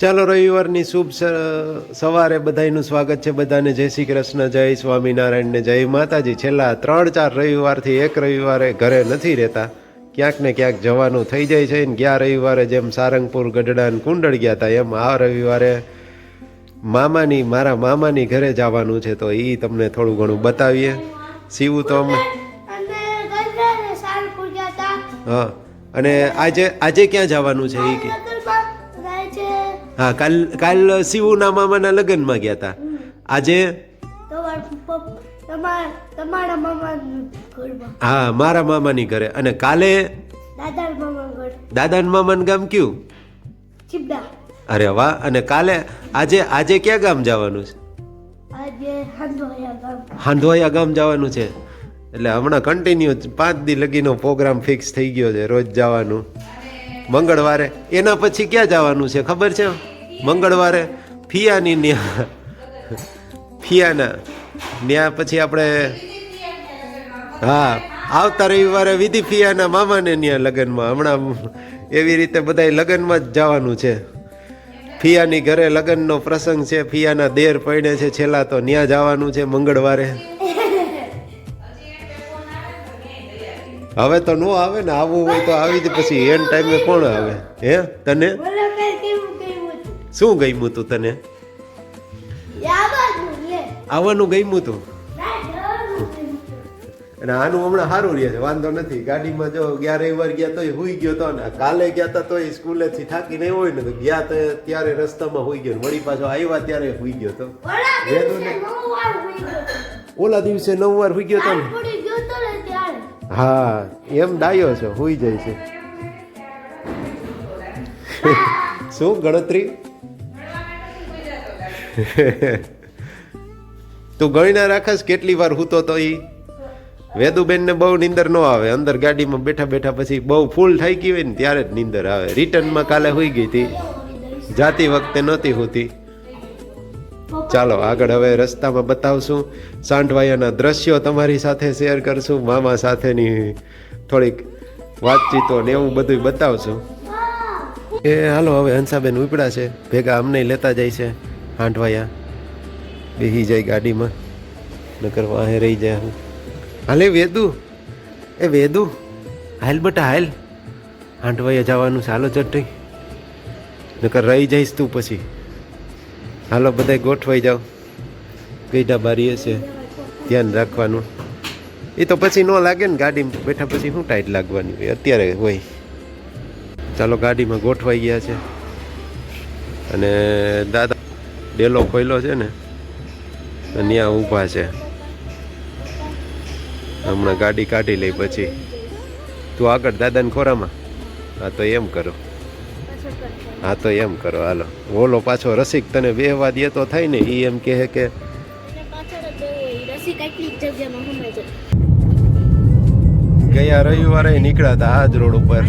ચાલો રવિવારની શુભ સવારે બધાનું સ્વાગત છે. બધાને જય શ્રી કૃષ્ણ, જય સ્વામિનારાયણ ને જય માતાજી. છેલ્લા 3-4 રવિવારથી એક રવિવારે ઘરે નથી રહેતા, ક્યાંક ને ક્યાંક જવાનું થઈ જાય છે. ને ગયા રવિવારે જેમ સારંગપુર, ગઢડા ને કુંડળ ગયા હતા, એમ આ રવિવારે મારા મામાની ઘરે જવાનું છે. તો એ તમને થોડું ઘણું બતાવીએ. સીવું તો અમે હા, અને આજે ક્યાં જવાનું છે એ કે હા, કાલ શિવુના મામાના લગ્નમાં ગયા હતા. આજે હા, મારા મામાની ઘરે. અને કાલે દાદા મામાનું ગામ કયું? અરે વાહ. અને કાલે આજે ક્યાં ગામ જવાનું છે? હાંધોયા ગામ જવાનું છે. એટલે હમણાં કન્ટિન્યુ 5 દી લગીનો પ્રોગ્રામ ફિક્સ થઈ ગયો છે, રોજ જવાનું. મંગળવારે એના પછી ક્યાં જવાનું છે ખબર છે? મંગળવારે ફિયાના ત્યાં પછી આપણે હા, આવતા રવિવારે વિધિ ફિયાના મામાને ત્યાં લગ્નમાં. હમણાં એવી રીતે બધા લગ્નમાં જ જવાનું છે. ફિયાની ઘરે લગ્નનો પ્રસંગ છે, ફિયાના દેર પૈણે છે છેલ્લા, તો ત્યાં જવાનું છે મંગળવારે. હવે તો નો આવે ને, આવવું હોય તો આવી જ, પછી એન ટાઈમે કોણ આવે? હે, તને શું ગમ્યું તું? તને આવવાનું ગમ્યું તું? અને આનું હમણાં સારું રહે છે, વાંધો નથી. ગાડીમાં જો 11 રવિવાર ગયા તોય હુઈ ગયો તો, ને કાલે ગયા હતા તોય સ્કૂલેથી થાકી નહીં હોય ને, તો ગયા તો ત્યારે રસ્તામાં હુઈ ગયો, વળી પાછો આવ્યા ત્યારે હુઈ ગયો તો. ઓલા દિવસે 9 વાર હુઈ ગયો તો ને. હા, એમ ડાયો છે, હુઈ જાય છે. શું ગણતરી? તું ગણી ના રાખસ કેટલી વાર હૂતો તો? ઈ વેદુબેન ને બહુ નીંદર ન આવે, અંદર ગાડીમાં બેઠા બેઠા પછી બહુ ફૂલ થઈ ગઈ હોય ને ત્યારે જ નીંદર આવે. રિટર્નમાં કાલે હુઈ ગઈ હતી, જાતી વખતે નહોતી હોતી. ચાલો આગળ હવે રસ્તામાં બતાવશું, સાંઢવાયાના દ્રશ્યો તમારી સાથે શેર કરશું, મામા સાથેની થોડીક વાતચીતો ને એવું બધું બતાવશું. એ હાલો, હવે હંસાબેન ઉપડા છે, ભેગા અમને લેતા જાય છે સાંઢવાયા. બેસી જાય ગાડીમાં, નકર વાહે રહી જાય. હાલે વેદુ, એ વેદુ હાલ બેટા હાલ, સાંઢવાયા જવાનું છે. હાલો ચટ્ટી, નકર રહી જઈશ તું પછી. હાલો બધા ગોઠવાઈ જાઓ, ગઈડા બારી હશે, ધ્યાન રાખવાનું. એ તો પછી ન લાગે ને, ગાડીમાં બેઠા પછી શું ટાઈટ લાગવાની હોય, અત્યારે હોય. ચાલો ગાડીમાં ગોઠવાઈ ગયા છે. અને દાદા ડેલો ખોલ્યો છે ને, ત્યાં ઊભા છે. હમણાં ગાડી કાઢી લઈ પછી તું આગળ દાદાને ખોરામાં. હા તો એમ કરો, હા તો એમ કરો. હાલો, ઓલો પાછો રસિક તને બેહવા દે તો થાય ને, એ એમ કહે કે ગયા રવિવારે નીકળ્યા હતા આજ રોડ ઉપર,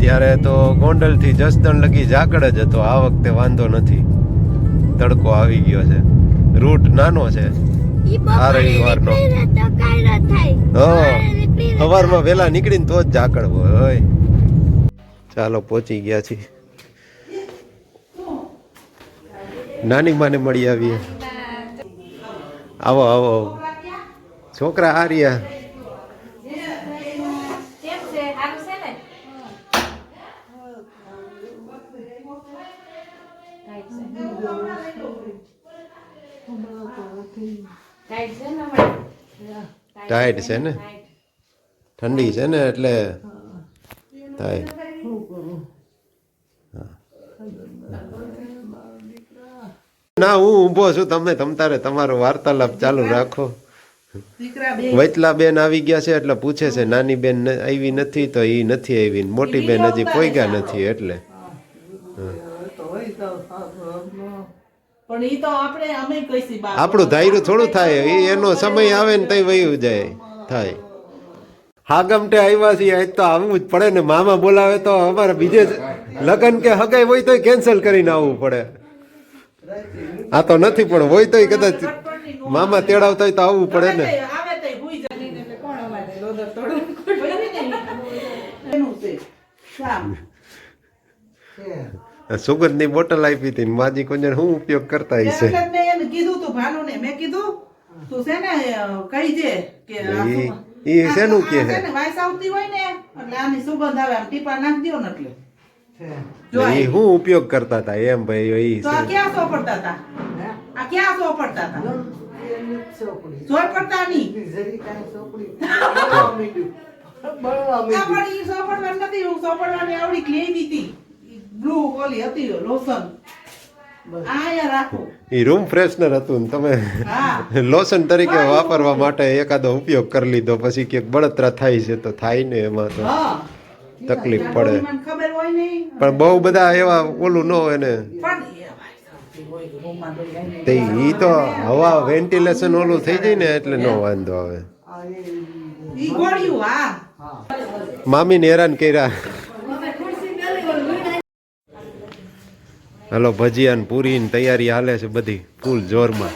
ત્યારે તો ગોંડલથી જસદણ લગી ઝાકળ જ હતો. આ વખતે વાંધો નથી, તડકો આવી ગયો છે, રૂટ નાનો છે આ રવિવારનો. સવારમાં વહેલા નીકળીને તો જ ઝાકળ હોય. ચાલો પહોંચી ગયા છીએ, નાની માને મળી આવીએ. આવો આવો છોકરા, આ રહ્યા. ટાઈટ છે ને, ઠંડી છે ને એટલે થાય. ના, હું ઊભો છું, તમે તમતારે તમારો વાર્તાલાપ ચાલુ રાખો. વૈતલા બેન આવી ગયા છે એટલે પૂછે છે, નાની બેન આવી નથી તો એ નથી આવી, મોટી બેન હજી પોઈગા નથી એટલે. આપણું ધાર્યું થોડું થાય, એનો સમય આવે ને તઈ વયું જાય થાય. હા, ગમટે આવ્યા છીએ, આજ તો આવવું જ પડે ને. મામા બોલાવે તો અમારે બીજે લગ્ન કે હગાઈ હોય તો કેન્સલ કરીને આવવું પડે. આ તો નથી, પણ હોય તોય કદાચ મામા તેડાવતા હોય તો આવવું પડે ને. સુગંધની બોટલ આપી હતી ને માજી કોઈ શું ઉપયોગ કરતા હશે એટલે જ મેં એને કીધું તું ભાનુને મેં કીધું તું છે ને કહી દે કે આ ઈ- સુગંધ- ઈ આ શેનું આ કે છે હે? ને વાઈસ આવતી હોય ને એટલે આની સુગંધ આવે આમ ટીપા નાખી દ્યો ને એટલે જો એ આવી. શું ઉપયોગ કરતા હતા એમ ભાઈ ઈ તો આ છે. ક્યાં સોપડતા હતા આ ક્યાં સોપડતા હતા સોપડતા નહીં આ પણ ઈ સોપડવાની નથી સોપડવાની આવડી લેવી હતી બ્લુ ઓલી હતી લોશન આ યાર રાખો ઈ રૂમ ફ્રેશનર હતું ને તમે હા લોશન તરીકે વાપરવા માટે એકાદો ઉપયોગ કરી લીધો પછી ક્યાંક બળતરા થાય છે તો થાય ને એમાં તો હા તકલીફ પડે મને ખબર હોય નહીં પણ બહુ બધા એવા ઓલું ન હોય ને પણ એ ભાઈ સાહેબ હોય તો રૂમમાં તો જાય તે ઈ તો હવા વેન્ટિલેશન ઓલું થઈ જાય ને એટલે ન વાંધો આવે ઈ ગોળ્યું હા મામીને હેરાન કર્યા હલો ભજીયા ને પૂરી ની તૈયારી હાલે છે બધી ફૂલ જોરમાં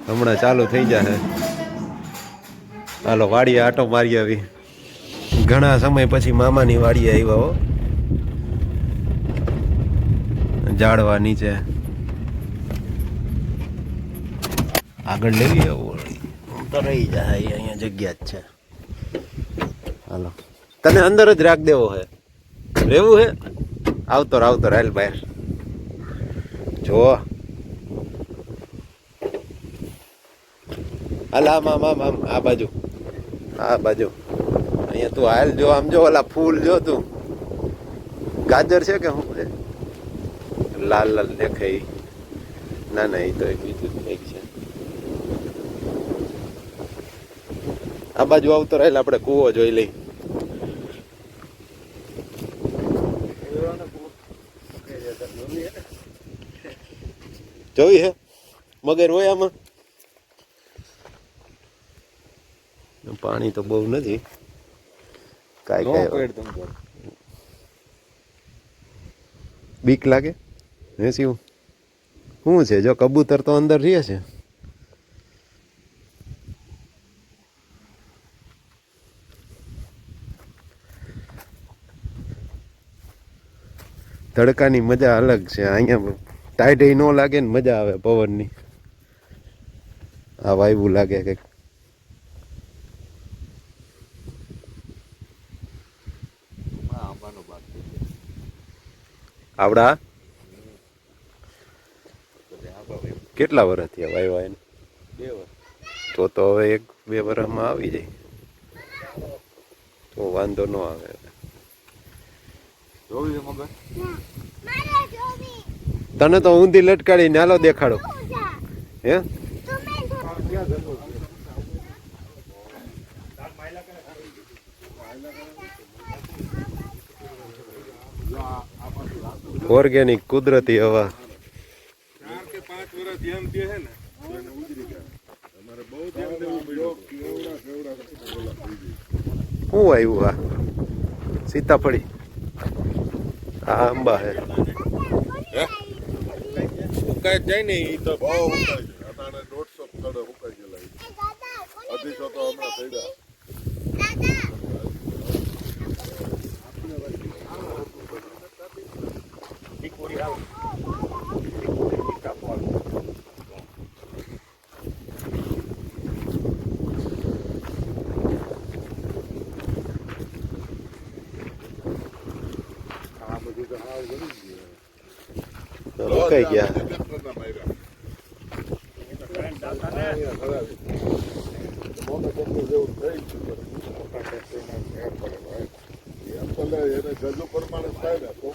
હમણાં ચાલુ થઈ જશે હાલો વાડીએ આટો મારી આવી ઘણા સમય પછી મામાની વાડીએ આવ્યા હો ઝાડવા નીચે આગળ લેવી તો રહી જાય અહીંયા જગ્યા જ છે હાલો તને અંદર જ રાખ દેવો હે રહેવું હે આવતો હાલ બહાર જો હાલ આમ આ બાજુ અહીંયા તું હાલ જો આમ જો ઓલા ફૂલ જો તું ગાજર છે કે શું છે લાલ દેખાય ના એ તો એક બીજું કંઈક છે આ બાજુ આવતો રહેલ આપણે કૂવો જોઈ લઈ જોઈ હે મગર હોય આમાં પાણી તો બહુ નથી કાંઈ બીક લાગે હે શું છે જો કબૂતર તો અંદર રહે છે તડકાની મજા અલગ છે અહીંયા ટાઈટ ન લાગે ને મજા આવે પવનની આ વાયવું લાગે કંઈક આવડા કેટલા વર્ષ થયા વાયવા એને 2 વર્ષ તો હવે 1-2 વર્ષમાં આવી જાય તો વાંધો ન આવે તને તો ઊંધી લટકાડી નાલો દેખાડો હે ઓર્ગેનિક કુદરતી હવા શું આવ્યું આ સીતાફળી આ આંબા હે ઉકાઈ જાય ને ઈ તો બહુ ઉકાઈ જાય અટાણે 150 કડે ઉકાઈ ગયેલા 250 તો હમણાં થઈ ગયા રોકાઈ ગયા એને ગજુ પ્રમાણે થાય ને તો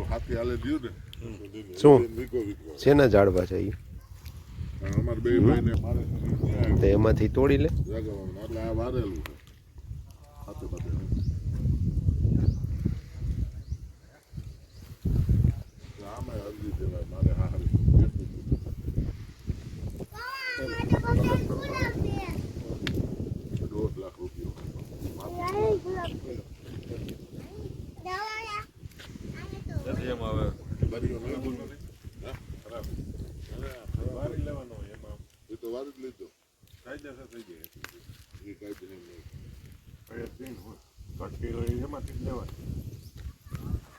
હાથી હાલે દીધું ને શું વીકો શેના ઝાડવા છે ઈ? અમારે બે ભાઈને મારે તો એમાંથી તોડી લે જગાવવાનું એટલે આ વારેલું છે હાથે પાસે આમાં અરજી દેવાય મારે હારી નથી એમાં હવે બારીઓ લેવું નથી. હા, ખરાબ. હવે બારી લેવાનો હોય એમાં એ તો વાર જ લીધો કાયદેસર થઈ જાય એ કાયદેસર નહીં. કટકી હોય એમાંથી જ લેવાની.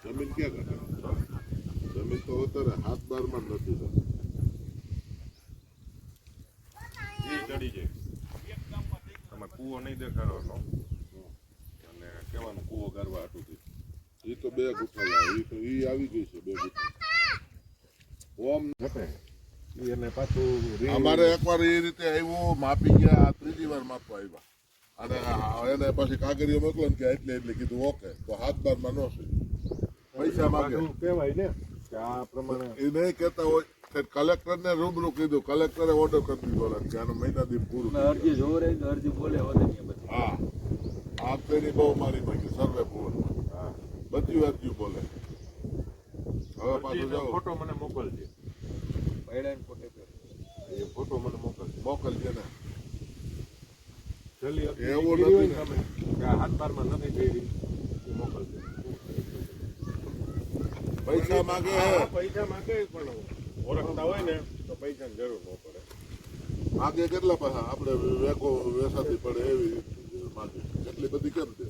જમીન ક્યાં ઘટે? જમીન તો અત્યારે હાથ બારમાં જ નથી થતી. એ ચડી જાય. તમે કૂવો નહીં દેખાડવાનો અને કહેવાનું કૂવો કરવા હાટુથી. એ તો બે ગુઠા લાવે. એ તો એ આવી ગઈ છે બે ગુઠા. ઓમ ઘટે એને પાછું અમારે એકવાર એ રીતે આવ્યો માપી ગયા આ ત્રીજી વાર માપવા આવ્યા અને એને પછી કાગળીઓ મોકલો ને કે એટલે કીધું ઓકે તો હાથ બારમાં નો છે પૈસા માંગે કહેવાય ને કે આ પ્રમાણે એ નહીં કહેતા હોય કલેક્ટર ને રૂબરૂ કીધું કલેક્ટરે ઓર્ડર કરી દીધો કે આનો મહિના દી પૂરું અરજી જોરે અરજી બોલે હા આ તેની બહુ મારી માંગી સર્વે પૂર હા બધી અરજી બોલે હવે પાછું જાઓ ફોટો મને મોકલજે એ ફોટો મને મોકલજે ને એવું નથી કે હાથ બારમાં નથી થઈ મોકલજે પૈસા માંગે પણ ઓળખતા હોય ને તો પૈસાની જરૂર ન પડે માંગે કેટલા પાછા આપણે વેકો વેસાતી પડે એવી માંગે એટલી બધી કેમ દે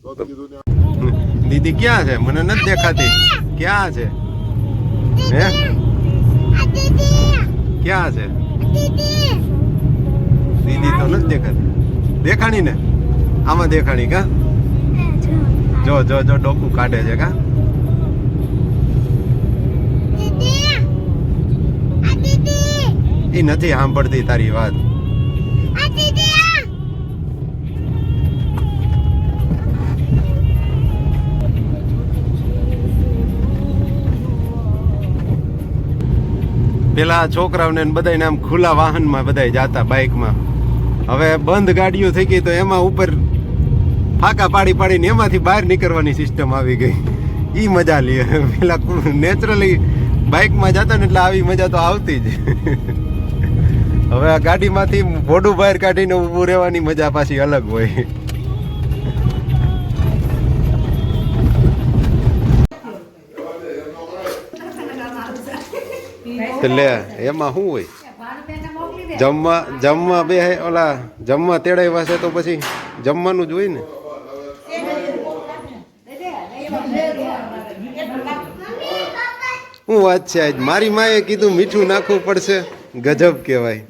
તો કીધું ને દીદી ક્યાં છે મને નથી દેખાતી ક્યાં છે હે ક્યાં છે દીદી તો નથી દેખાતી દેખાણી ને આમાં દેખાણી કા જો જો જો ડોકું કાઢે છે કા એ નથી સાંભળતી તારી વાત પેલા છોકરાઓને બધાને આમ ખુલ્લા વાહનમાં બધા જાતા બાઇકમાં હવે બંધ ગાડીઓ થઈ ગઈ તો એમાં ઉપર ફાંકા પાડી પાડીને એમાંથી બહાર નીકળવાની સિસ્ટમ આવી ગઈ ઈ મજા લે પેલા નેચરલી બાઇકમાં જતા ને એટલે આવી મજા તો આવતી જ હવે આ ગાડીમાંથી મોઢું બહાર કાઢીને ઊભું રહેવાની મજા પાછી અલગ હોય લે એમાં શું હોય જમવા બે ઓલા જમવા તેડાવ્યા છે તો પછી જમવાનું જ હોય ને શું વાત છે આજ મારી માએ કીધું મીઠું નાખવું પડશે ગજબ કહેવાય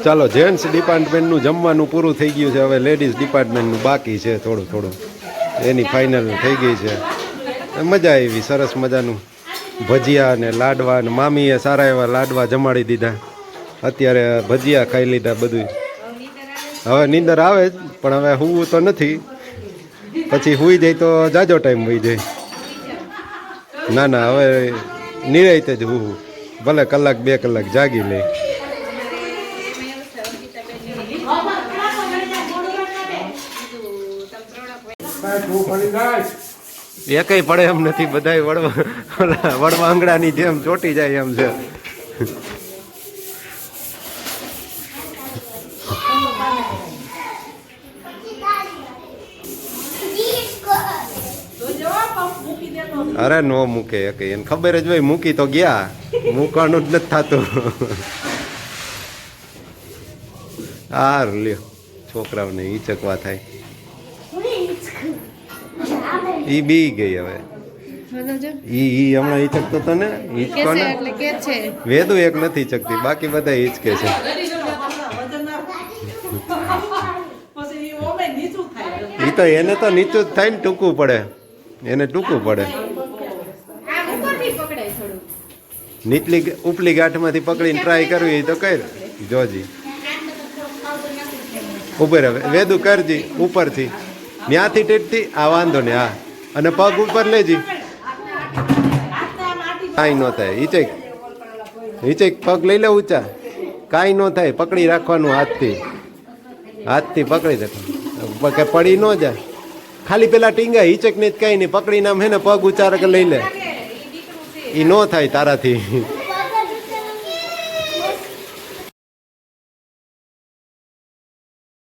ચાલો જેન્ટ્સ ડિપાર્ટમેન્ટનું જમવાનું પૂરું થઈ ગયું છે હવે લેડીઝ ડિપાર્ટમેન્ટનું બાકી છે થોડું થોડું એની ફાઇનલ થઈ ગઈ છે મજા આવી સરસ મજાનું ભજીયા ને લાડવા ને મામીએ સારા એવા લાડવા જમાડી દીધા અત્યારે ભજીયા ખાઈ લીધા બધું હવે નીંદર આવે જ પણ હવે હુવું તો નથી પછી હુઈ જાય તો જાજો ટાઈમ હોઈ જાય ના ના હવે નિરાયતે જ હું ભલે કલાક 2 કલાક જાગી લે એકઈ પડે એમ નથી બધાય વડવા આંગળાની જેમ ચોટી જાય એમ છે અરે નો મૂકે એકઈ એને ખબર જ હોય મૂકી તો ગયા મૂકવાનું જ નથી થતું હાર લ્યો છોકરાઓને ઈચકવા થાય ઈ બી ગઈ હવે ઈ હમણાં ઈચકતો તો ને ઈચકો ને વેદુ એક નથી ઈચકતી બાકી બધા ઈચકે છે ઈ તો એને તો નીચું જ થાય ને ટૂંકું પડે એને ટૂંકું પડે નીચલી ઉપલી ગાંઠમાંથી પકડીને ટ્રાય કરવી તો કર જોજી ઉપર હવે વેદુ કરજી ઉપરથી ત્યાંથી ટેટથી આ વાંધો ને હા અને પગ ઉપર લેજી કાંઈ ન થાય ઈચેક પગ લઈ લે ઊંચા કાંઈ ન થાય પકડી રાખવાનું હાથથી પકડી રાખવાનું કે પડી ન જાય ખાલી પેલા ટીંગા હિચક ને જ કઈ નહીં પકડીને આમ હે ને પગ ઉચાર કે લઈ લે ઈ નો થાય તારાથી